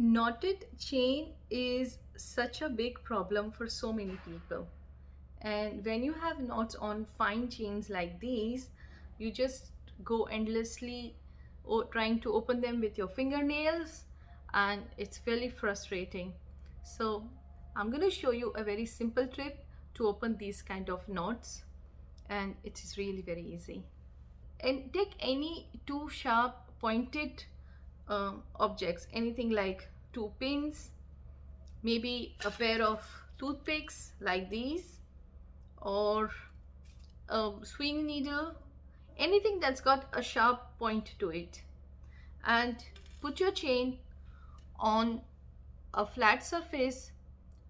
Knotted chain is such a big problem for so many people. And when you have knots on fine chains like these, you just go endlessly trying to open them with your fingernails, and it's very frustrating. So I'm going to show you a very simple trick to open these kind of knots, and it is really very easy. And take any two sharp pointed objects, anything like two pins, maybe a pair of toothpicks like these, or a sewing needle, anything that's got a sharp point to it, and put your chain on a flat surface,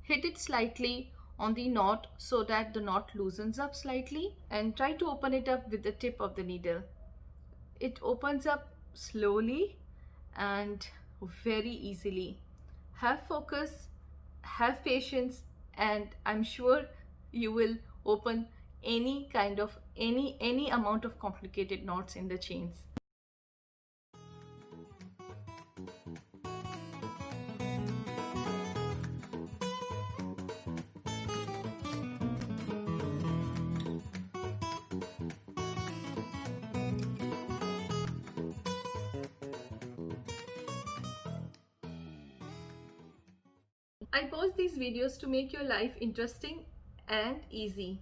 hit it slightly on the knot so that the knot loosens up slightly, and try to open it up with the tip of the needle. It opens up slowly and very easily. Have focus, have patience, and I'm sure you will open any kind of any amount of complicated knots in the chains. I post these videos to make your life interesting and easy.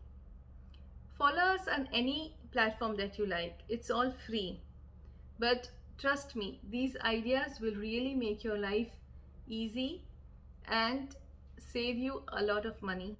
Follow us on any platform that you like. It's all free. But trust me, these ideas will really make your life easy and save you a lot of money.